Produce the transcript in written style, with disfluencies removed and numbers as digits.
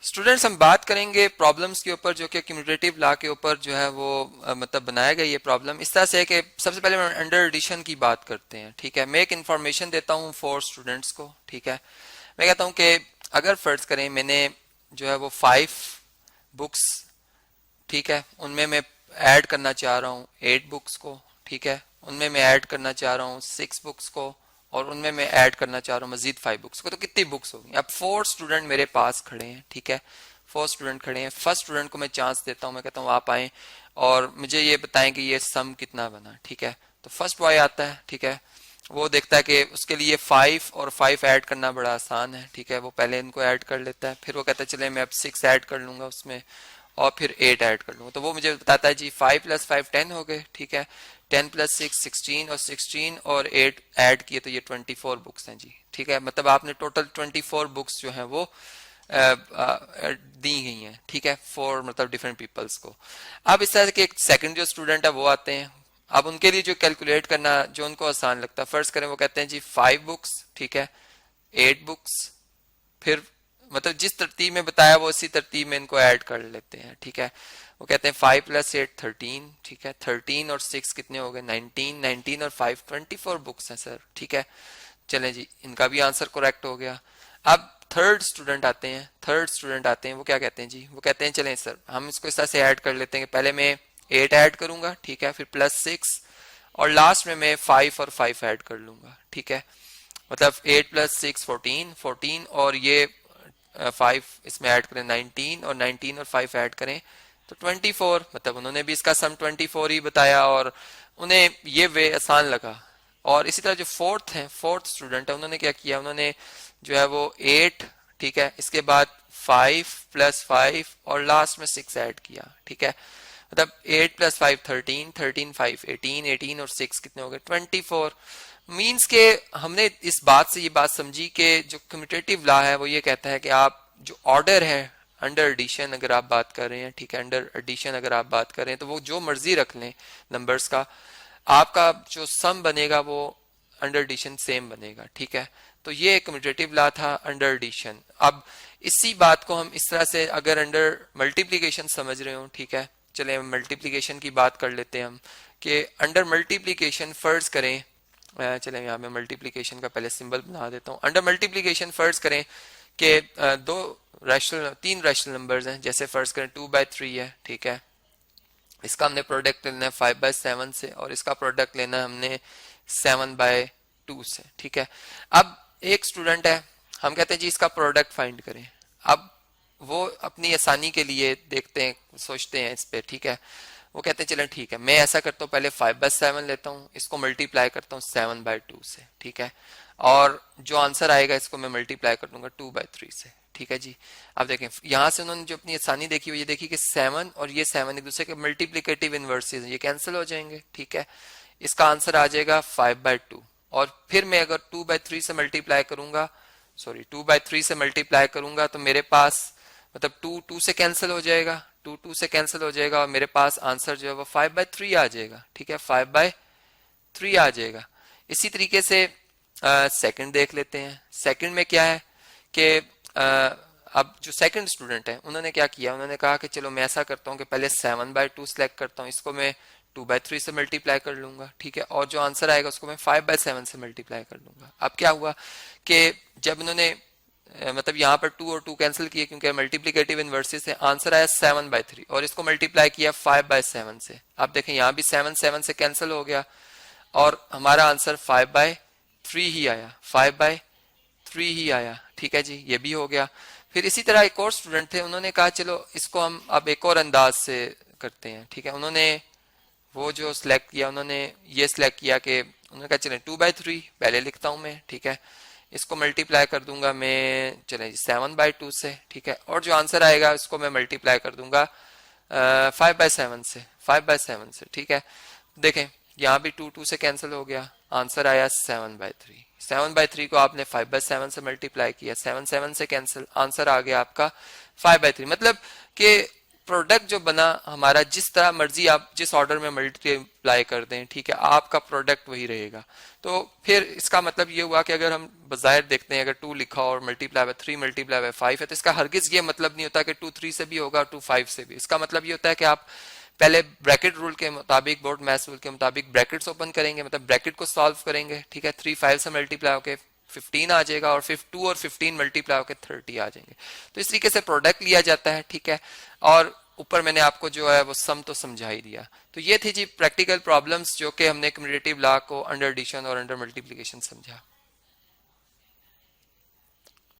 Students हम बात करेंगे प्रॉब्लम्स के ऊपर जो कि कम्यूटेटिव लॉ के ऊपर जो है वो मतलब बनाया गया ये प्रॉब्लम इस तरह से है कि सबसे पहले हम अंडर एडिशन की बात करते हैं। ठीक है, मैं एक इन्फॉर्मेशन देता हूँ फॉर स्टूडेंट्स को। ठीक है, मैं कहता हूँ कि अगर फर्ज करें मैंने जो है वो 5 बुक्स, ठीक है, उनमें मैं ऐड करना चाह रहा हूँ 8 बुक्स को। ठीक है, उनमें मैं ऐड करना चाह रहा हूँ 6 बुक्स को और उनमें मैं ऐड करना चाह रहा हूँ मजीद 5 बुक्स को। तो कितनी बुक्स होगी? अब 4 स्टूडेंट मेरे पास खड़े हैं। ठीक है, 4 स्टूडेंट खड़े हैं। फर्स्ट स्टूडेंट को मैं चांस देता हूँ, मैं कहता हूँ आप आए और मुझे ये बताएं कि ये सम कितना बना। ठीक है, तो फर्स्ट बॉय आता है। ठीक है, वो देखता है कि उसके लिए 5 और 5 ऐड करना बड़ा आसान है। ठीक है, वो पहले इनको ऐड कर लेता है, फिर वो कहता है चले मैं अब 6 ऐड कर लूंगा उसमें और फिर 8 ऐड कर लूंगा। तो वो मुझे बताता है जी 5 + 5 10 हो गए। ठीक है, 10 + 6 16 और 16 और 8 ऐड किए तो ये 24 बुक्स हैं जी। ठीक है, मतलब आपने टोटल 24 बुक्स जो हैं वो दी गई हैं। ठीक है, फॉर मतलब डिफरेंट पीपल्स को। अब इस तरह के एक सेकंड जो स्टूडेंट है वो आते हैं। अब उनके लिए जो कैलकुलेट करना जो उनको आसान लगता है, फर्स्ट करें वो कहते हैं जी 5 बुक्स, ठीक है, 8 बुक्स, फिर मतलब जिस तरतीब में बताया वो उसी तरतीब में इनको ऐड कर लेते हैं। ठीक है, वो कहते हैं 5 + 8 13। ठीक है, 13 और 6 कितने हो गए? 19। 19 और 5 24 बुक्स हैं सर। ठीक है, चलें जी, इनका भी आंसर करेक्ट हो गया। अब थर्ड स्टूडेंट आते हैं। थर्ड स्टूडेंट आते हैं, वो क्या कहते हैं जी? वो कहते हैं चलें सर हम इसको इस तरह से ऐड कर लेते हैं कि पहले मैं 8 ऐड करूंगा, ठीक है, फिर +6 और लास्ट में मैं 5 और 5 ऐड कर लूंगा। ठीक है, मतलब 8 + 6 14 14 और ये 5 इसमें ऐड करें 19 और 19 और 5 ऐड करें तो 24। मतलब उन्होंने भी इसका सम 24 ही बताया और उन्हें ये वे आसान लगा। और इसी तरह जो फोर्थ स्टूडेंट है उन्होंने क्या किया? उन्होंने जो है वो 8, ठीक है, इसके बाद 5 + 5 और लास्ट में 6 ऐड किया। ठीक है, मतलब 8 + 5 13 13 5 18 18 और 6 कितने हो गए? 24। मीन्स के हमने इस बात से ये बात समझी कि जो कम्यूटेटिव लॉ है वो ये कहता है कि आप जो ऑर्डर है अंडर एडिशन अगर आप बात कर रहे हैं, ठीक है, अंडर एडिशन अगर आप बात कर रहे हैं तो वो जो मर्जी रख लें नंबर्स का, आपका जो सम बनेगा वो अंडर एडिशन सेम बनेगा। ठीक है, तो ये कम्यूटेटिव लॉ था अंडर एडिशन। अब इसी बात को हम इस तरह से अगर अंडर मल्टीप्लीकेशन समझ रहे हो, ठीक है, चले मल्टीप्लीकेशन की बात कर लेते हैं हम कि अंडर मल्टीप्लीकेशन फर्ज करें, चले यहाँ मैं मल्टीप्लीकेशन का पहले सिंबल बना देता हूँ। अंडर मल्टीप्लीकेशन फर्ज करें कि तीन रैशनल नंबर्स हैं, जैसे फर्ज करें 2/3 है। ठीक है, इसका हमने प्रोडक्ट लेना है 5/7 से और इसका प्रोडक्ट लेना है हमने 7/2 से। ठीक है, अब एक स्टूडेंट है, हम कहते हैं जी इसका प्रोडक्ट फाइंड करें। अब वो अपनी आसानी के लिए देखते हैं, सोचते हैं इस पे। ठीक है, वो कहते हैं चलें ठीक है मैं ऐसा करता हूँ, पहले 5/7 लेता हूँ, इसको मल्टीप्लाई करता हूँ 7/2 से। ठीक है, और जो आंसर आएगा इसको मैं मल्टीप्लाई कर दूंगा 2/3 से। ठीक है जी, अब देखें यहां से उन्होंने जो अपनी आसानी देखी हुई ये देखी कि 7 और ये 7 एक दूसरे के मल्टीप्लिकेटिव इनवर्सेस हैं, ये कैंसिल हो जाएंगे। ठीक है, इसका आंसर आ जाएगा 5/2 और फिर मैं अगर 2/3 से मल्टीप्लाई करूंगा, 2/3 से मल्टीप्लाई करूंगा तो मेरे पास मतलब 2 से कैंसिल हो जाएगा, 2 से कैंसिल हो जाएगा और मेरे पास आंसर जो है वो 5/3 आ जाएगा। ठीक है, 5/3 आ जाएगा। इसी तरीके से सेकंड देख लेते हैं। सेकंड में क्या है कि अब जो सेकंड स्टूडेंट है उन्होंने क्या किया? उन्होंने कहा कि चलो मैं ऐसा करता हूँ कि पहले 7/2 सिलेक्ट करता हूँ, इसको मैं 2/3 से मल्टीप्लाई कर लूंगा। ठीक है, और जो आंसर आएगा उसको मैं 5/7 से मल्टीप्लाई कर लूंगा। अब क्या हुआ कि जब उन्होंने मतलब यहाँ पर 2 और 2 कैंसिल किए क्योंकि मल्टीप्लिकेटिव इनवर्सेस है, आंसर आया 7/3 और इसको मल्टीप्लाई किया 5/7 से। आप देखें यहाँ भी 7 से कैंसिल हो गया और हमारा आंसर 5/3 ही आया, 5/3 ही आया। ठीक है जी, ये भी हो गया। फिर इसी तरह एक और स्टूडेंट थे, उन्होंने कहा चलो इसको हम अब एक और अंदाज से करते हैं। ठीक है, उन्होंने वो जो सिलेक्ट किया, उन्होंने ये सिलेक्ट किया कि उन्होंने कहा चले 2/3 पहले लिखता हूं मैं। ठीक है, इसको मल्टीप्लाई कर दूंगा मैं चले 7/2 से। ठीक है, और जो आंसर आएगा उसको मैं मल्टीप्लाई कर दूंगा 5/7 से, 5/7 से। ठीक है, देखें यहाँ भी 2 से कैंसिल हो गया, आंसर आया 7/3। 7/3 को आपने 5/7 से मल्टीप्लाई किया, 7 से कैंसिल, आंसर आ गया आपका 5/3। मतलब कि प्रोडक्ट जो बना हमारा, जिस तरह मर्जी आप जिस ऑर्डर में मल्टीप्लाई कर दें, ठीक है, आपका प्रोडक्ट वही रहेगा। तो फिर इसका मतलब ये हुआ कि अगर हम बाज़ाहिर देखते हैं, अगर 2 लिखा और मल्टीप्लाई बाय 3 मल्टीप्लाई बाय 5 है, तो इसका हरगिज ये मतलब नहीं होता कि 2 3 से भी होगा, 2 5 से भी। इसका मतलब ये होता है कि आप पहले ब्रैकेट रूल के मुताबिक, बोर्ड मैथ्स रूल के मुताबिक ब्रैकेट्स ओपन करेंगे, मतलब ब्रैकेट को सॉल्व करेंगे, ठीक है। 3 5 से मल्टीप्लाई होके 15 आ जाएगा, और फिर 2 और 15 मल्टीप्लाई होकर 30 आ जाएंगे। तो इस तरीके से प्रोडक्ट लिया जाता है, ठीक है। और ऊपर मैंने आपको जो है वो सम तो समझा ही दिया। तो ये थी जी प्रैक्टिकल प्रॉब्लम्स जो कि हमने कम्यूटेटिव लॉ को अंडर एडिशन और अंडर मल्टीप्लिकेशन समझा।